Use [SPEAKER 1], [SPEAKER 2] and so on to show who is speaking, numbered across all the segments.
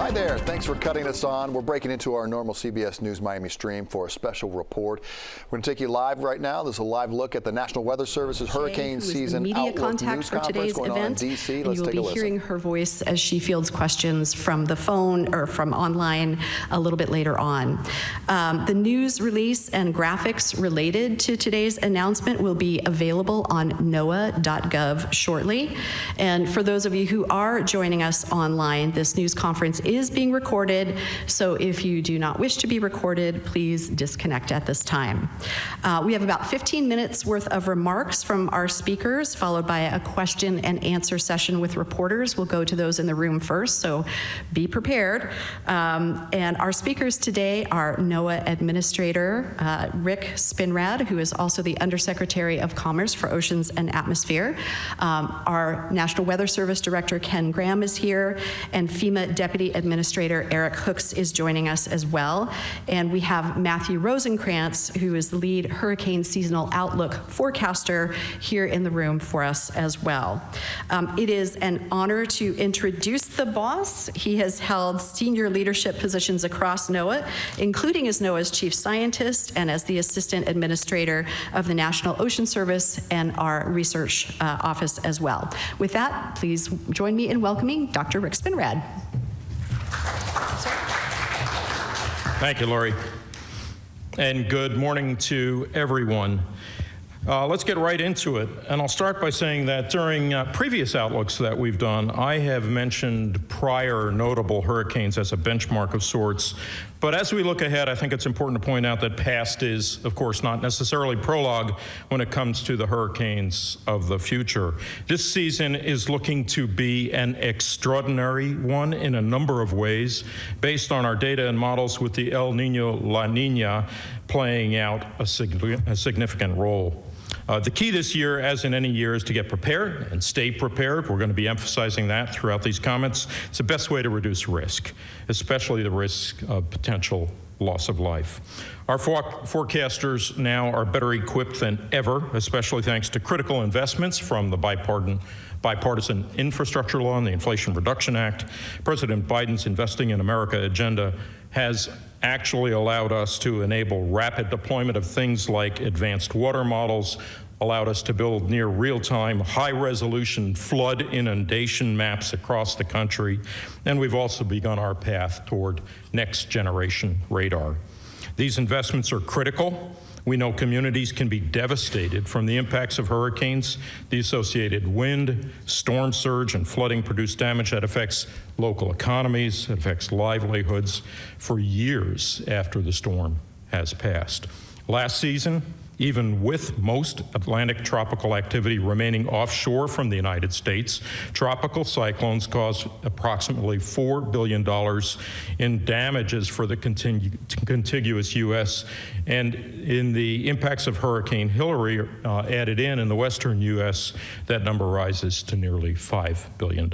[SPEAKER 1] Hi there. Thanks for cutting us on. We're breaking into our normal CBS News Miami stream for a special report. We're going to take you live right now. This is a live look at the National Weather Service's hurricane season
[SPEAKER 2] media contact for today's event.
[SPEAKER 1] DC. Let's
[SPEAKER 2] and you will
[SPEAKER 1] take
[SPEAKER 2] be
[SPEAKER 1] a listen.
[SPEAKER 2] hearing her voice as she fields questions from the phone or from online a little bit later on. The news release and graphics related to today's announcement will be available on NOAA.gov shortly. And for those of you who are joining us online, this news conference is being recorded, so if you do not wish to be recorded, please disconnect at this time. We have about 15 minutes worth of remarks from our speakers, followed by a question and answer session with reporters. We'll go to those in the room first, so be prepared. And our speakers today are NOAA Administrator Rick Spinrad, who is also the Undersecretary of Commerce for Oceans and Atmosphere. Our National Weather Service Director Ken Graham is here, and FEMA Deputy Administrator Eric Hooks is joining us as well. And we have Matthew Rosenkrantz, who is the lead hurricane seasonal outlook forecaster, here in the room for us as well. It is an honor to introduce the boss. He has held senior leadership positions across NOAA, including as NOAA's chief scientist and as the assistant administrator of the National Ocean Service and our research office as well. With that, please join me in welcoming Dr. Rick Spinrad.
[SPEAKER 3] Thank you, Lori. And good morning to everyone. Let's get right into it. And I'll start by saying that during previous outlooks that we've done, I have mentioned prior notable hurricanes as a benchmark of sorts. But as we look ahead, I think it's important to point out that past is, of course, not necessarily prologue when it comes to the hurricanes of the future. This season is looking to be an extraordinary one in a number of ways, based on our data and models with the El Nino-La Nina playing out a significant role. The key this year, as in any year, is to get prepared and stay prepared. We're going to be emphasizing that throughout these comments. It's the best way to reduce risk, especially the risk of potential loss of life. Our forecasters now are better equipped than ever, especially thanks to critical investments from the bipartisan infrastructure law and the Inflation Reduction Act. President Biden's Investing in America agenda has actually allowed us to enable rapid deployment of things like advanced water models, allowed us to build near real-time, high-resolution flood inundation maps across the country, and we've also begun our path toward next-generation radar. These investments are critical. We know communities can be devastated from the impacts of hurricanes. The associated wind, storm surge, and flooding produce damage that affects local economies, it affects livelihoods for years after the storm has passed. Last season, even with most Atlantic tropical activity remaining offshore from the United States, tropical cyclones caused approximately $4 billion in damages for the contiguous U.S. And in the impacts of Hurricane Hilary added in the western U.S., that number rises to nearly $5 billion.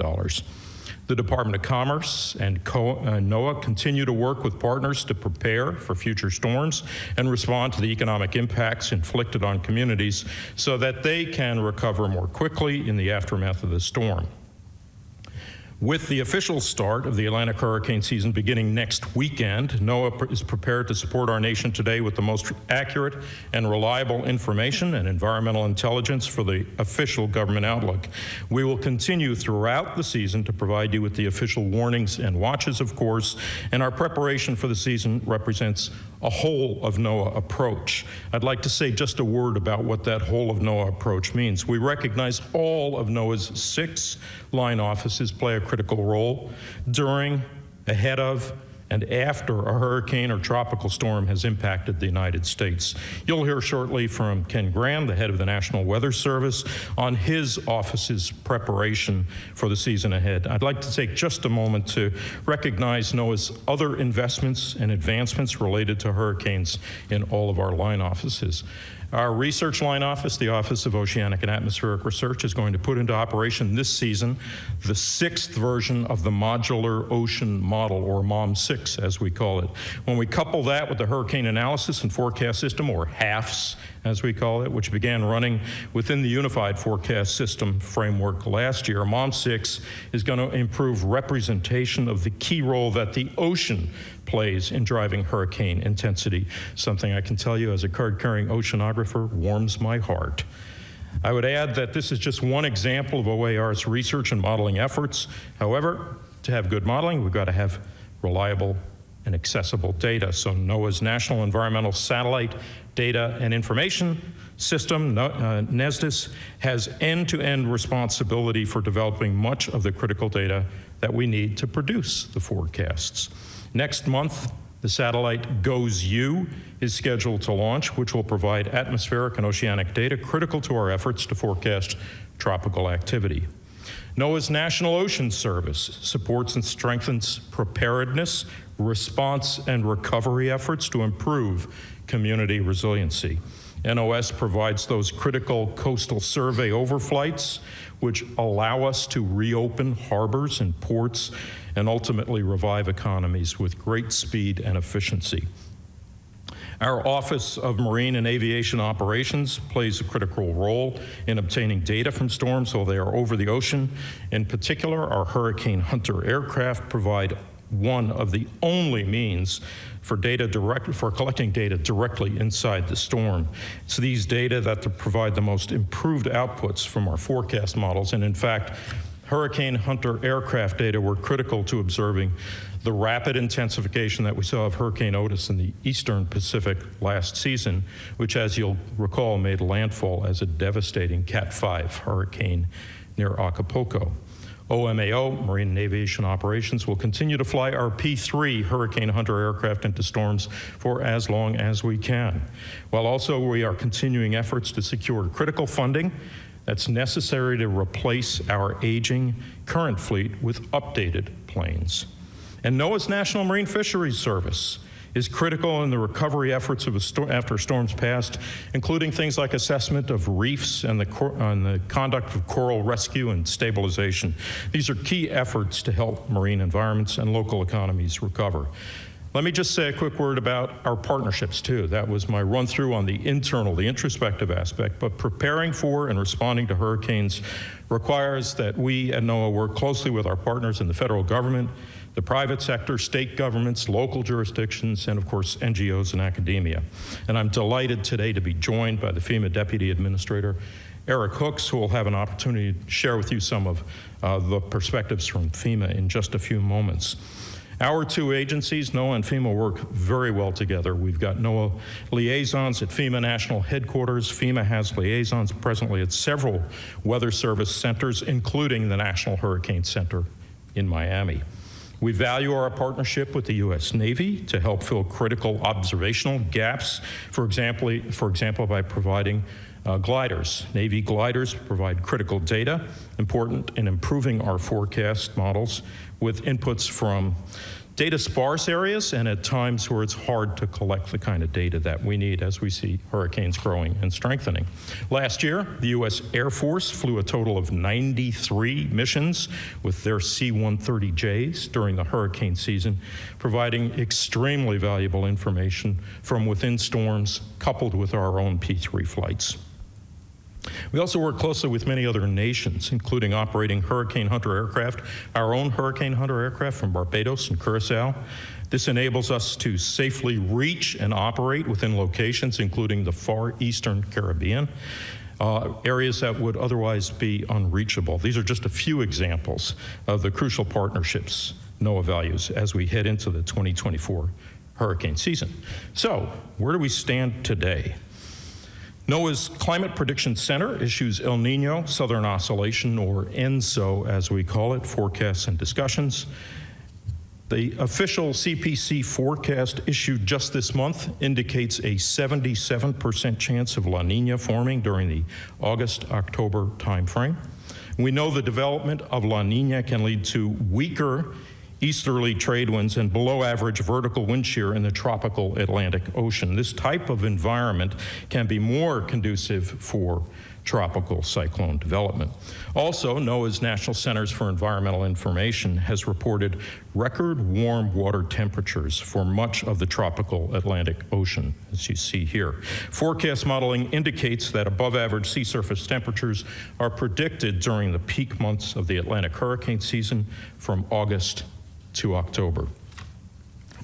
[SPEAKER 3] The Department of Commerce and NOAA continue to work with partners to prepare for future storms and respond to the economic impacts inflicted on communities so that they can recover more quickly in the aftermath of the storm. With the official start of the Atlantic hurricane season beginning next weekend, NOAA is prepared to support our nation today with the most accurate and reliable information and environmental intelligence for the official government outlook. We will continue throughout the season to provide you with the official warnings and watches, of course, and our preparation for the season represents a whole of NOAA approach. I'd like to say just a word about what that whole of NOAA approach means. We recognize all of NOAA's 6 line offices play a critical role during, ahead of, and after a hurricane or tropical storm has impacted the United States. You'll hear shortly from Ken Graham, the head of the National Weather Service, on his office's preparation for the season ahead. I'd like to take just a moment to recognize NOAA's other investments and advancements related to hurricanes in all of our line offices. Our research line office, the Office of Oceanic and Atmospheric Research, is going to put into operation this season the 6th version of the Modular Ocean Model, or MOM6 as we call it. When we couple that with the Hurricane Analysis and Forecast System, or HAFS as we call it, which began running within the Unified Forecast System framework last year. MOM6 is going to improve representation of the key role that the ocean plays in driving hurricane intensity. Something I can tell you as a card-carrying oceanographer warms my heart. I would add that this is just one example of OAR's research and modeling efforts. However, to have good modeling, we've got to have reliable and accessible data. So NOAA's National Environmental Satellite Data and Information System, NESDIS, has end-to-end responsibility for developing much of the critical data that we need to produce the forecasts. Next month, the satellite GOES-U is scheduled to launch, which will provide atmospheric and oceanic data critical to our efforts to forecast tropical activity. NOAA's National Ocean Service supports and strengthens preparedness, response, and recovery efforts to improve community resiliency. NOS provides those critical coastal survey overflights, which allow us to reopen harbors and ports and ultimately revive economies with great speed and efficiency. Our Office of Marine and Aviation Operations plays a critical role in obtaining data from storms while they are over the ocean. In particular, our Hurricane Hunter aircraft provide one of the only means for collecting data directly inside the storm. It's these data that provide the most improved outputs from our forecast models, and in fact, Hurricane Hunter aircraft data were critical to observing the rapid intensification that we saw of Hurricane Otis in the eastern Pacific last season, which, as you'll recall, made landfall as a devastating Cat 5 hurricane near Acapulco. OMAO, Marine and Aviation Operations, will continue to fly our P3 Hurricane Hunter aircraft into storms for as long as we can, while also we are continuing efforts to secure critical funding that's necessary to replace our aging current fleet with updated planes. And NOAA's National Marine Fisheries Service is critical in the recovery efforts of after storms passed, including things like assessment of reefs and the conduct of coral rescue and stabilization. These are key efforts to help marine environments and local economies recover. Let me just say a quick word about our partnerships, too. That was my run-through on the internal, the introspective aspect, but preparing for and responding to hurricanes requires that we at NOAA work closely with our partners in the federal government, the private sector, state governments, local jurisdictions, and of course, NGOs and academia. And I'm delighted today to be joined by the FEMA Deputy Administrator, Eric Hooks, who will have an opportunity to share with you some of the perspectives from FEMA in just a few moments. Our two agencies, NOAA and FEMA, work very well together. We've got NOAA liaisons at FEMA National Headquarters. FEMA has liaisons presently at several Weather Service centers, including the National Hurricane Center in Miami. We value our partnership with the U.S. Navy to help fill critical observational gaps, for example, by providing gliders. Navy gliders provide critical data, important in improving our forecast models with inputs from data sparse areas and at times where it's hard to collect the kind of data that we need as we see hurricanes growing and strengthening. Last year, the U.S. Air Force flew a total of 93 missions with their C-130Js during the hurricane season, providing extremely valuable information from within storms coupled with our own P3 flights. We also work closely with many other nations, including operating Hurricane Hunter aircraft, our own Hurricane Hunter aircraft from Barbados and Curacao. This enables us to safely reach and operate within locations, including the far eastern Caribbean, areas that would otherwise be unreachable. These are just a few examples of the crucial partnerships NOAA values as we head into the 2024 hurricane season. So, where do we stand today? NOAA's Climate Prediction Center issues El Nino, Southern Oscillation, or ENSO as we call it, forecasts and discussions. The official CPC forecast issued just this month indicates a 77% chance of La Nina forming during the August-October timeframe. We know the development of La Nina can lead to weaker easterly trade winds and below average vertical wind shear in the tropical Atlantic Ocean. This type of environment can be more conducive for tropical cyclone development. Also, NOAA's National Centers for Environmental Information has reported record warm water temperatures for much of the tropical Atlantic Ocean, as you see here. Forecast modeling indicates that above average sea surface temperatures are predicted during the peak months of the Atlantic hurricane season from August to October.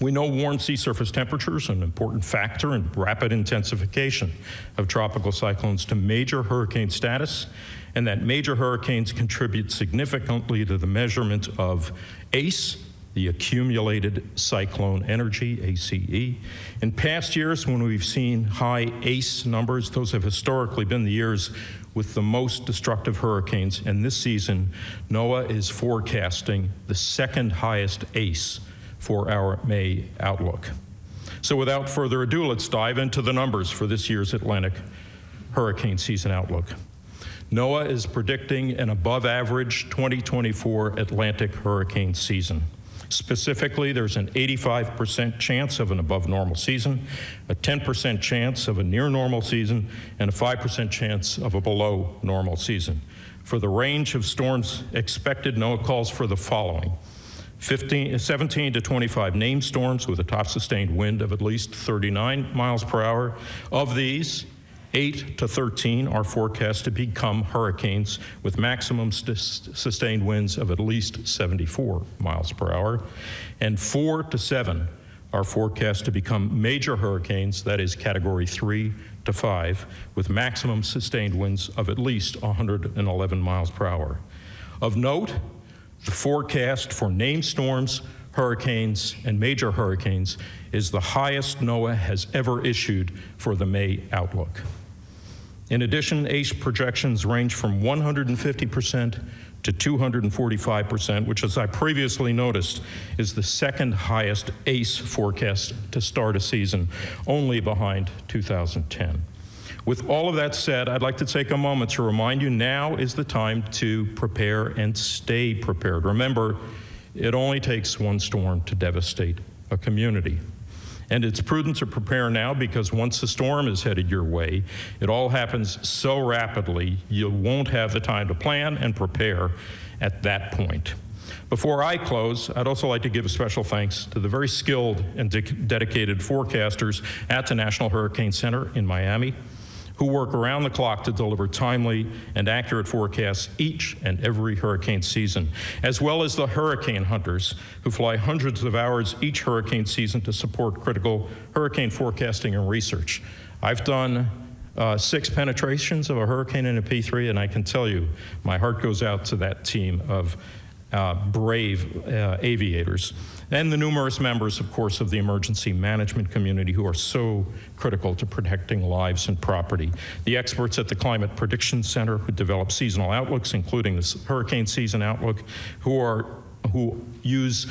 [SPEAKER 3] We know warm sea surface temperatures are an important factor in rapid intensification of tropical cyclones to major hurricane status, and that major hurricanes contribute significantly to the measurement of ACE, the accumulated cyclone energy, ACE. In past years, when we've seen high ACE numbers, those have historically been the years with the most destructive hurricanes, and this season, NOAA is forecasting the second highest ACE for our May outlook. So without further ado, let's dive into the numbers for this year's Atlantic hurricane season outlook. NOAA is predicting an above average 2024 Atlantic hurricane season. Specifically, there's an 85% chance of an above normal season, a 10% chance of a near normal season, and a 5% chance of a below normal season. For the range of storms expected, NOAA calls for the following: 17 to 25 named storms with a top sustained wind of at least 39 miles per hour. Of these, 8 to 13 are forecast to become hurricanes with maximum sustained winds of at least 74 miles per hour. And 4 to 7 are forecast to become major hurricanes, that is category 3 to 5, with maximum sustained winds of at least 111 miles per hour. Of note, the forecast for named storms, hurricanes, and major hurricanes is the highest NOAA has ever issued for the May outlook. In addition, ACE projections range from 150% to 245%, which, as I previously noticed, is the second highest ACE forecast to start a season, only behind 2010. With all of that said, I'd like to take a moment to remind you now is the time to prepare and stay prepared. Remember, it only takes one storm to devastate a community. And it's prudent to prepare now because once the storm is headed your way, it all happens so rapidly, you won't have the time to plan and prepare at that point. Before I close, I'd also like to give a special thanks to the very skilled and dedicated forecasters at the National Hurricane Center in Miami, who work around the clock to deliver timely and accurate forecasts each and every hurricane season, as well as the hurricane hunters who fly hundreds of hours each hurricane season to support critical hurricane forecasting and research. I've done 6 penetrations of a hurricane in a P3, and I can tell you my heart goes out to that team of brave aviators, and the numerous members, of course, of the emergency management community who are so critical to protecting lives and property. The experts at the Climate Prediction Center who develop seasonal outlooks, including this hurricane season outlook, who use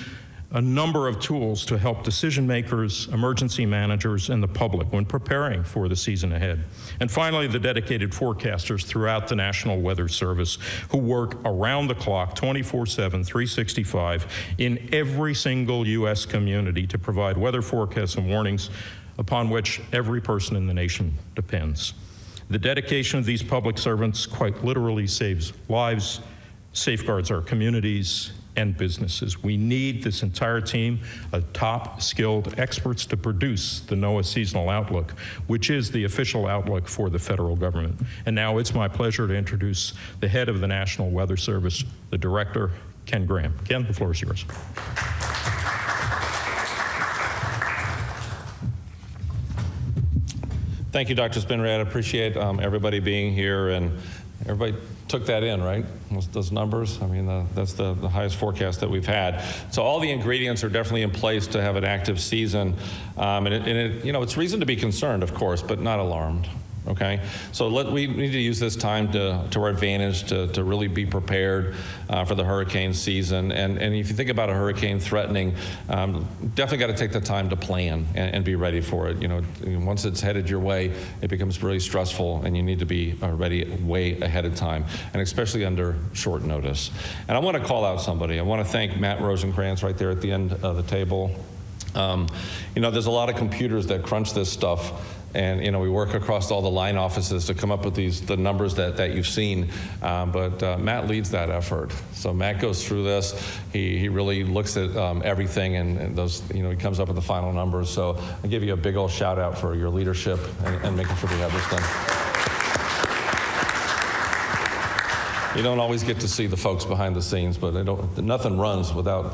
[SPEAKER 3] a number of tools to help decision makers, emergency managers, and the public when preparing for the season ahead. And finally, the dedicated forecasters throughout the National Weather Service who work around the clock, 24/7, 365, in every single U.S. community to provide weather forecasts and warnings upon which every person in the nation depends. The dedication of these public servants quite literally saves lives, safeguards our communities, and businesses. We need this entire team of top skilled experts to produce the NOAA seasonal outlook, which is the official outlook for the federal government. And now it's my pleasure to introduce the head of the National Weather Service, the director, Ken Graham. Ken, the floor is yours.
[SPEAKER 4] Thank you, Dr. Spinrad. I appreciate everybody being here, and everybody took that in, right? Those numbers. I mean, that's the highest forecast that we've had. So all the ingredients are definitely in place to have an active season, it's reason to be concerned, of course, but not alarmed. Okay, so we need to use this time to our advantage to really be prepared for the hurricane season. And if you think about a hurricane threatening, definitely got to take the time to plan and be ready for it. You know, once it's headed your way, it becomes really stressful, and you need to be ready way ahead of time, and especially under short notice. And I want to call out somebody. I want to thank Matt Rosenkrantz right there at the end of the table. There's a lot of computers that crunch this stuff. And we work across all the line offices to come up with the numbers that you've seen. But Matt leads that effort. So Matt goes through this. He really looks at everything, and those he comes up with the final numbers. So I give you a big old shout out for your leadership and making sure we have this done. You don't always get to see the folks behind the scenes, but nothing runs without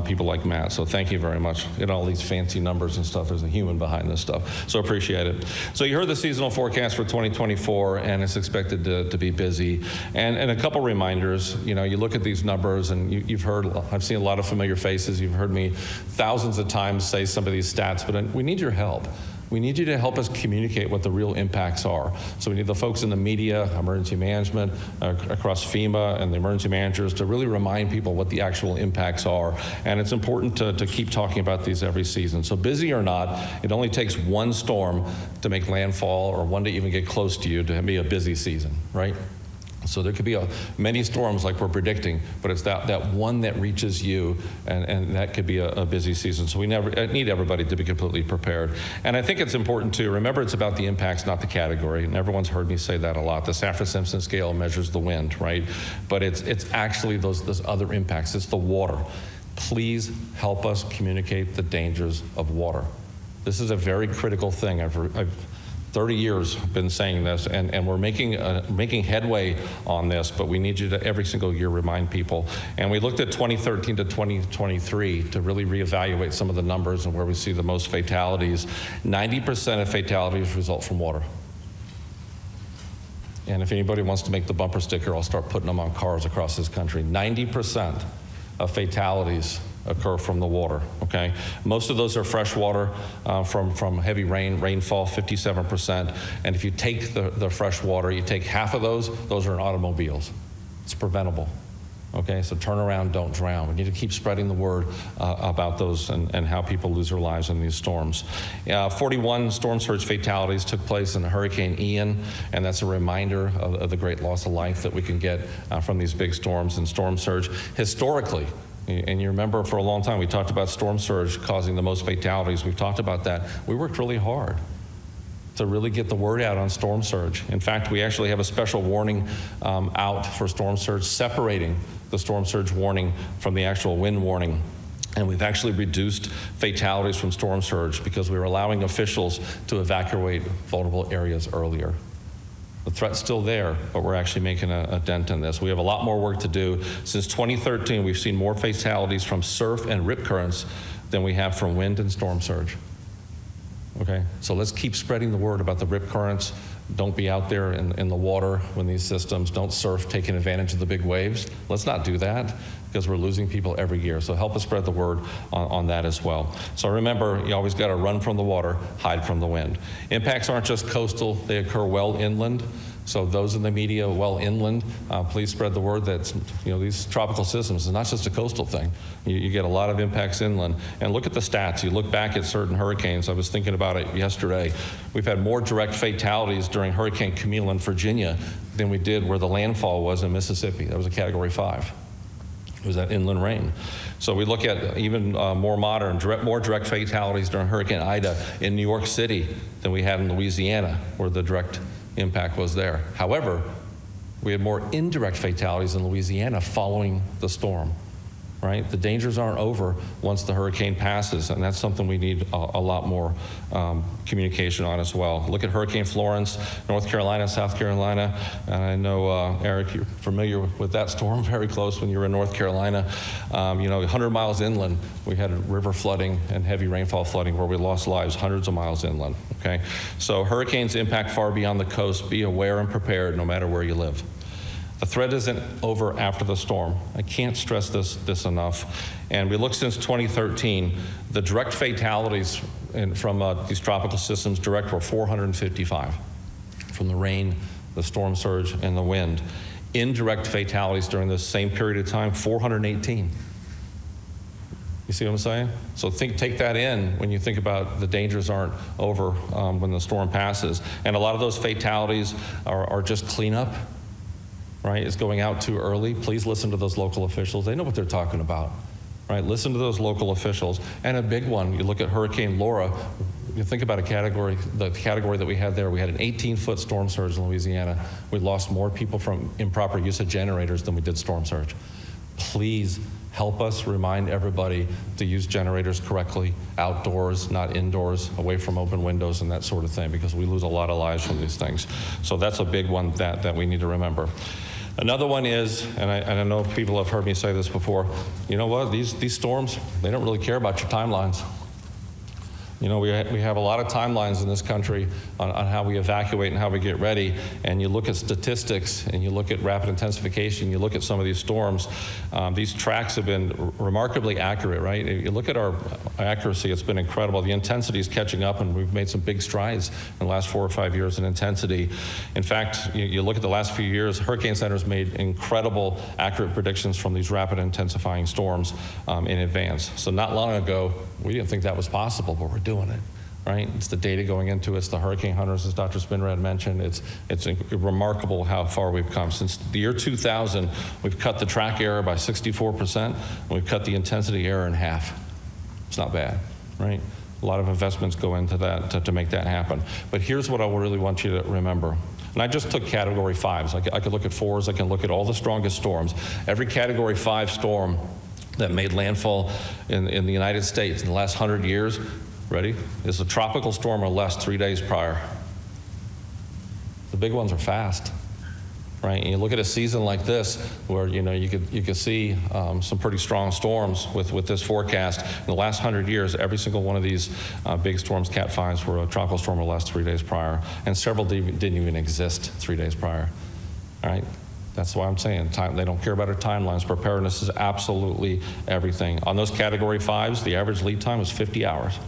[SPEAKER 4] people like Matt. So thank you very much. In all these fancy numbers and stuff, there's a human behind this stuff. So appreciate it. So you heard the seasonal forecast for 2024, and it's expected to be busy. And a couple reminders. You look at these numbers, and you've heard. I've seen a lot of familiar faces. You've heard me thousands of times say some of these stats, but we need your help. We need you to help us communicate what the real impacts are. So we need the folks in the media, emergency management, across FEMA and the emergency managers to really remind people what the actual impacts are. And it's important to keep talking about these every season. So busy or not, it only takes one storm to make landfall or one to even get close to you to be a busy season, right? So there could be many storms like we're predicting, but it's that one that reaches you, and that could be a busy season. So we need everybody to be completely prepared. And I think it's important to remember it's about the impacts, not the category. And everyone's heard me say that a lot. The Saffir-Simpson scale measures the wind, right? But it's actually those other impacts. It's the water. Please help us communicate the dangers of water. This is a very critical thing. I've 30 years been saying this, and we're making headway on this, but we need you to every single year remind people. And we looked at 2013 to 2023 to really reevaluate some of the numbers and where we see the most fatalities. 90% of fatalities result from water. And if anybody wants to make the bumper sticker, I'll start putting them on cars across this country. 90% of fatalities occur from the water, okay? Most of those are fresh water from heavy rainfall, 57%. And if you take the fresh water, you take half of those are in automobiles. It's preventable, okay? So turn around, don't drown. We need to keep spreading the word about those and how people lose their lives in these storms. 41 storm surge fatalities took place in Hurricane Ian, and that's a reminder of the great loss of life that we can get from these big storms and storm surge. Historically, and you remember for a long time we talked about storm surge causing the most fatalities. We've talked about that. We worked really hard to really get the word out on storm surge. In fact, we actually have a special warning out for storm surge, separating the storm surge warning from the actual wind warning. And we've actually reduced fatalities from storm surge because we were allowing officials to evacuate vulnerable areas earlier. The threat's still there, but we're actually making a dent in this. We have a lot more work to do. Since 2013, we've seen more fatalities from surf and rip currents than we have from wind and storm surge. Okay, so let's keep spreading the word about the rip currents. Don't be out there in the water when these systems, don't surf taking advantage of the big waves. Let's not do that because we're losing people every year. So help us spread the word on that as well. So remember, you always got to run from the water, hide from the wind. Impacts aren't just coastal, they occur well inland. So those in the media well inland, please spread the word that these tropical systems is not just a coastal thing. You get a lot of impacts inland. And look at the stats. You look back at certain hurricanes. I was thinking about it yesterday. We've had more direct fatalities during Hurricane Camille in Virginia than we did where the landfall was in Mississippi. That was a Category 5. It was that inland rain. So we look at even more modern, more direct fatalities during Hurricane Ida in New York City than we had in Louisiana, where the direct impact was there. However, we had more indirect fatalities in Louisiana following the storm, right? The dangers aren't over once the hurricane passes, and that's something we need a lot more communication on as well. Look at Hurricane Florence, North Carolina, South Carolina, and I know, Eric, you're familiar with that storm, very close when you were in North Carolina. 100 miles inland, we had river flooding and heavy rainfall flooding where we lost lives hundreds of miles inland, okay? So hurricanes impact far beyond the coast. Be aware and prepared no matter where you live. The threat isn't over after the storm. I can't stress this enough. And we look since 2013, the direct fatalities from these tropical systems were 455 from the rain, the storm surge, and the wind. Indirect fatalities during this same period of time, 418. You see what I'm saying? So take that in when you think about the dangers aren't over when the storm passes. And a lot of those fatalities are just cleanup. Right, it's going out too early. Please listen to those local officials. They know what they're talking about, right? Listen to those local officials. And a big one, you look at Hurricane Laura, you think about the category that we had there, we had an 18-foot storm surge in Louisiana. We lost more people from improper use of generators than we did storm surge. Please help us remind everybody to use generators correctly, outdoors, not indoors, away from open windows and that sort of thing, because we lose a lot of lives from these things. So that's a big one that we need to remember. Another one is, and I know people have heard me say this before, you know what, these storms, they don't really care about your timelines. You know, we have a lot of timelines in this country on how we evacuate and how we get ready, and you look at statistics and you look at rapid intensification, you look at some of these storms, these tracks have been remarkably accurate, right? You look at our accuracy, it's been incredible. The intensity is catching up, and we've made some big strides in the last 4 or 5 years in intensity. In fact, you look at the last few years, Hurricane Center's made incredible accurate predictions from these rapid intensifying storms in advance. So not long ago, we didn't think that was possible, but we're doing it, right? It's the data going into it. It's the hurricane hunters, as Dr. Spinrad mentioned. It's remarkable how far we've come. Since the year 2000, we've cut the track error by 64%, and we've cut the intensity error in half. It's not bad, right? A lot of investments go into that to make that happen. But here's what I really want you to remember. And I just took category 5s. I could look at 4s. I can look at all the strongest storms. Every category 5 storm that made landfall in the United States in the last 100 years, ready, is a tropical storm or less 3 days prior. The big ones are fast, right? And you look at a season like this where, you know, you could see some pretty strong storms with this forecast. In the last 100 years, every single one of these big storms, Cat 5s, were a tropical storm or less 3 days prior, and several didn't even exist 3 days prior, all right? That's why I'm saying they don't care about our timelines. Preparedness is absolutely everything. On those category 5s, the average lead time was 50 hours.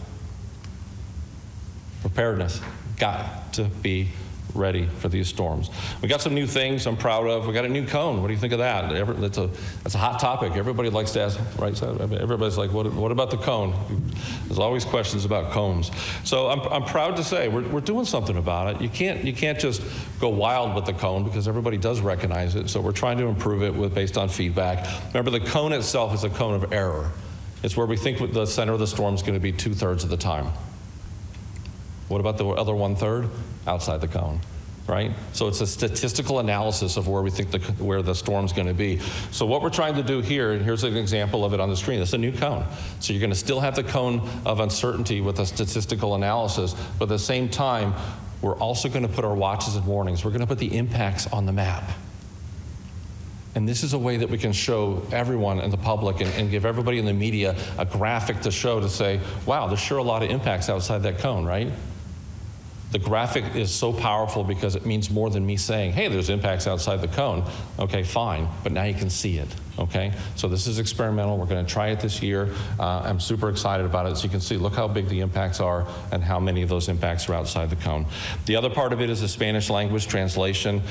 [SPEAKER 4] Preparedness, got to be ready for these storms. We got some new things I'm proud of. We got a new cone. What do you think of that? That's a hot topic. Everybody likes to ask, right? Everybody's like, what about the cone? There's always questions about cones. So I'm proud to say we're doing something about it. You can't just go wild with the cone, because everybody does recognize it. So we're trying to improve it based on feedback. Remember, the cone itself is a cone of error. It's where we think the center of the storm is going to be 2/3 of the time. What about the other 1/3? Outside the cone, right? So it's a statistical analysis of where we think where the storm's going to be. So what we're trying to do here, and here's an example of it on the screen. It's a new cone. So you're going to still have the cone of uncertainty with a statistical analysis, but at the same time, we're also going to put our watches and warnings. We're going to put the impacts on the map. And this is a way that we can show everyone in the public and give everybody in the media a graphic to show, to say, wow, there's sure a lot of impacts outside that cone, right? The graphic is so powerful because it means more than me saying, hey, there's impacts outside the cone. Okay, fine, but now you can see it, okay? So this is experimental. We're going to try it this year. I'm super excited about it. So you can see, look how big the impacts are and how many of those impacts are outside the cone. The other part of it is the Spanish language translation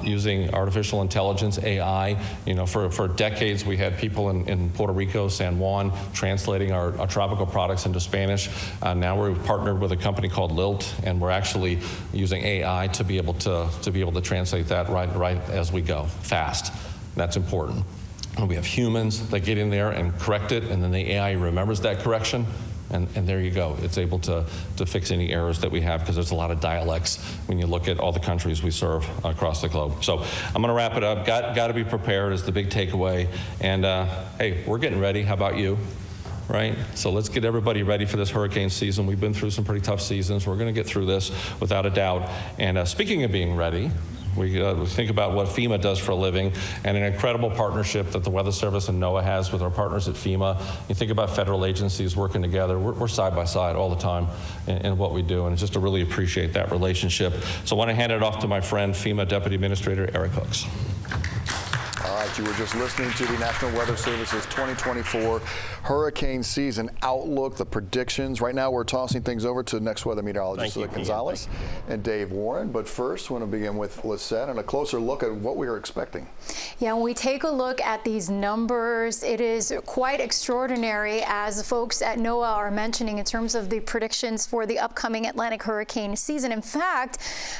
[SPEAKER 4] using artificial intelligence, AI. You know, for decades, we had people in Puerto Rico, San Juan, translating our tropical products into Spanish. Now we've partnered with a company called Lilt, and we're actually using AI to be able to translate that right as we go, fast. That's important. And we have humans that get in there and correct it, and then the AI remembers that correction, and there you go. It's able to fix any errors that we have, because there's a lot of dialects when you look at all the countries we serve across the globe. So I'm going to wrap it up. Got to be prepared is the big takeaway. And hey, we're getting ready. How about you? Right? So let's get everybody ready for this hurricane season. We've been through some pretty tough seasons. We're going to get through this without a doubt. And speaking of being ready, we think about what FEMA does for a living, and an incredible partnership that the Weather Service and NOAA has with our partners at FEMA. You think about federal agencies working together. We're side by side all the time in what we do, and just to really appreciate that relationship. So I want to hand it off to my friend, FEMA Deputy Administrator Eric Hooks.
[SPEAKER 1] All right, you were just listening to the National Weather Service's 2024 hurricane season outlook, the predictions. Right now, we're tossing things over to next weather meteorologist Gonzalez and Dave Warren. But first, we want to begin with Lisette and a closer look at what we are expecting.
[SPEAKER 5] Yeah, when we take a look at these numbers, it is quite extraordinary, as folks at NOAA are mentioning, in terms of the predictions for the upcoming Atlantic hurricane season. In fact,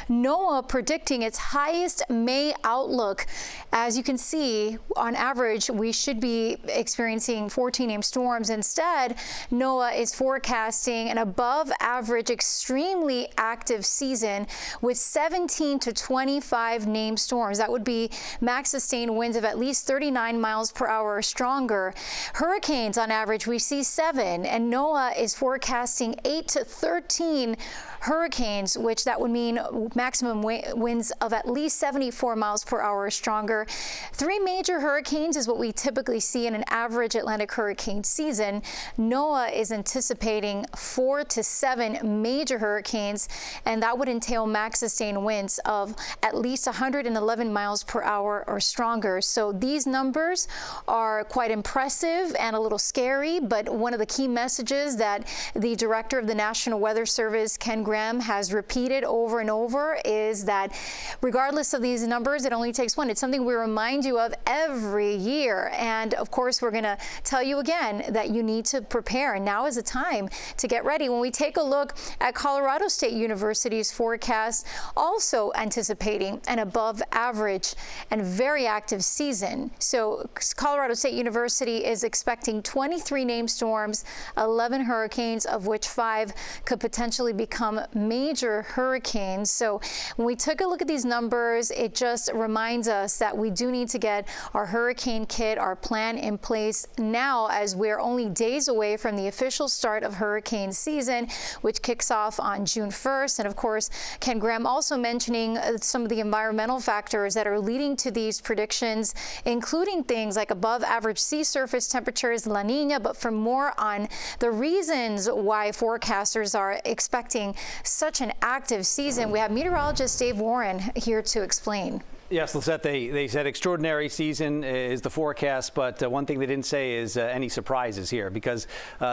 [SPEAKER 5] NOAA predicting its highest May outlook. As you can see, Normally, on average, we should be experiencing 14 named storms. Instead, NOAA is forecasting an above average, extremely active season with 17 to 25 named storms. That would be max sustained winds of at least 39 miles per hour or stronger. Hurricanes, on average, we see 7, and NOAA is forecasting 8 to 13 hurricanes, which that would mean maximum winds of at least 74 miles per hour or stronger. 3 major hurricanes is what we typically see in an average Atlantic hurricane season. NOAA is anticipating 4 to 7 major hurricanes, and that would entail max sustained winds of at least 111 miles per hour or stronger. So these numbers are quite impressive and a little scary, but one of the key messages that the director of the National Weather Service, Ken Graham, has repeated over and over is that regardless of these numbers, it only takes one. It's something we remind you of every year. And of course, we're going to tell you again that you need to prepare. And now is the time to get ready. When we take a look at Colorado State University's forecast, also anticipating an above average and very active season. So Colorado State University is expecting 23 named storms, 11 hurricanes, of which 5 could potentially become major hurricanes. So when we took a look at these numbers, it just reminds us that we do need to get our hurricane kit, our plan in place now, as we're only days away from the official start of hurricane season, which kicks off on June 1st. And of course, Ken Graham also mentioning some of the environmental factors that are leading to these predictions, including things like above average sea surface temperatures, La Nina. But for more on the reasons why forecasters are expecting such an active season, we have meteorologist Dave Warren here to explain.
[SPEAKER 6] Yes, Lisette, they said extraordinary season is the forecast, but one thing they didn't say is any surprises here, because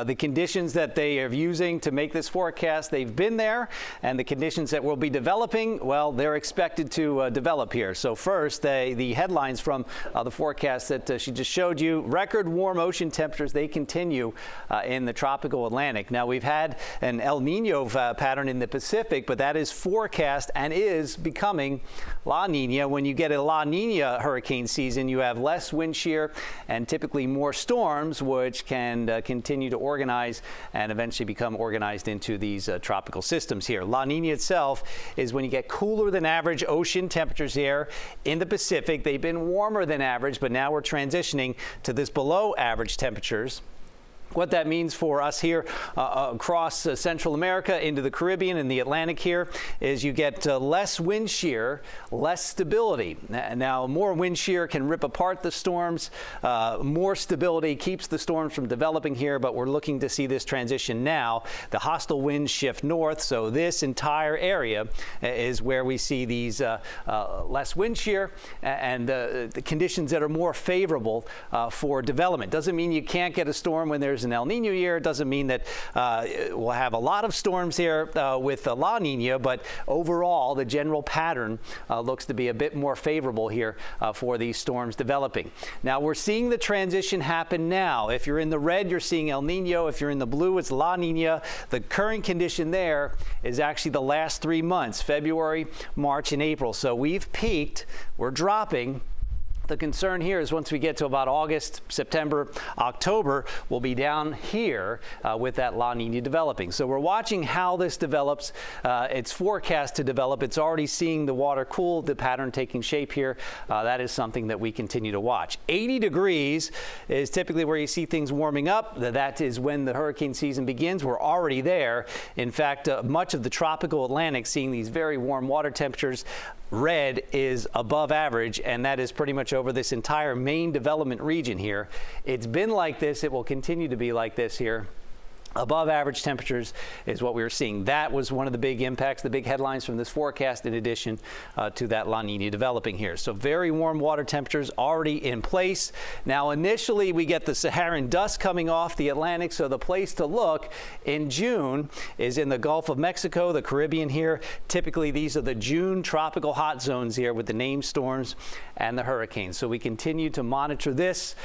[SPEAKER 6] the conditions that they are using to make this forecast, they've been there, and the conditions that will be developing, well, they're expected to develop here. So first, the headlines from the forecast that she just showed you: record warm ocean temperatures, they continue in the tropical Atlantic. Now, we've had an El Nino pattern in the Pacific, but that is forecast and is becoming La Nina. When you get a La Nina hurricane season, you have less wind shear and typically more storms, which can continue to organize and eventually become organized into these tropical systems here. La Nina itself is when you get cooler than average ocean temperatures here in the Pacific. They've been warmer than average, but now we're transitioning to this below average temperatures. What that means for us here across Central America into the Caribbean and the Atlantic here is you get less wind shear, less stability. Now, more wind shear can rip apart the storms. More stability keeps the storms from developing here, but we're looking to see this transition now. The hostile winds shift north, so this entire area is where we see these less wind shear and the conditions that are more favorable for development. Doesn't mean you can't get a storm when there's an El Nino year. It doesn't mean that we'll have a lot of storms here with La Nina, but overall, the general pattern looks to be a bit more favorable here for these storms developing. Now, we're seeing the transition happen now. If you're in the red, you're seeing El Nino. If you're in the blue, it's La Nina. The current condition there is actually the last 3 months, February, March, and April. So we've peaked. We're dropping. The concern here is once we get to about August, September, October, we'll be down here with that La Nina developing. So we're watching how this develops. It's forecast to develop. It's already seeing the water cool, the pattern taking shape here. That is something that we continue to watch. 80 degrees is typically where you see things warming up. That is when the hurricane season begins. We're already there. In fact, much of the tropical Atlantic seeing these very warm water temperatures. Red is above average, and that is pretty much over this entire main development region here. It's been like this. It will continue to be like this here. Above average temperatures is what we were seeing. That was one of the big impacts, the big headlines from this forecast, in addition to that La Nina developing here. So very warm water temperatures already in place. Now, initially, we get the Saharan dust coming off the Atlantic, so the place to look in June is in the Gulf of Mexico, the Caribbean here. Typically, these are the June tropical hot zones here with the named storms and the hurricanes. So we continue to monitor this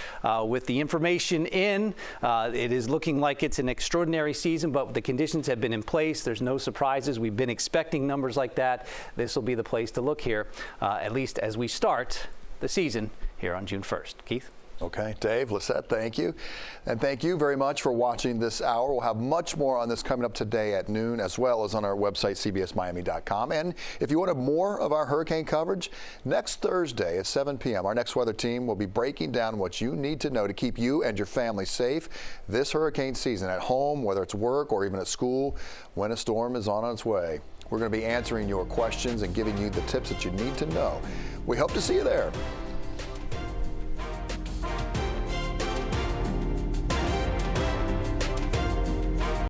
[SPEAKER 6] with the information in. It is looking like it's an extraordinary season, but the conditions have been in place. There's no surprises. We've been expecting numbers like that. This will be the place to look here, at least as we start the season here on June 1st. Keith?
[SPEAKER 1] Okay, Dave, Lisette, thank you. And thank you very much for watching this hour. We'll have much more on this coming up today at noon, as well as on our website, cbsmiami.com. And if you wanted more of our hurricane coverage, next Thursday at 7 p.m., our next weather team will be breaking down what you need to know to keep you and your family safe this hurricane season at home, whether it's work or even at school, when a storm is on its way. We're going to be answering your questions and giving you the tips that you need to know. We hope to see you there.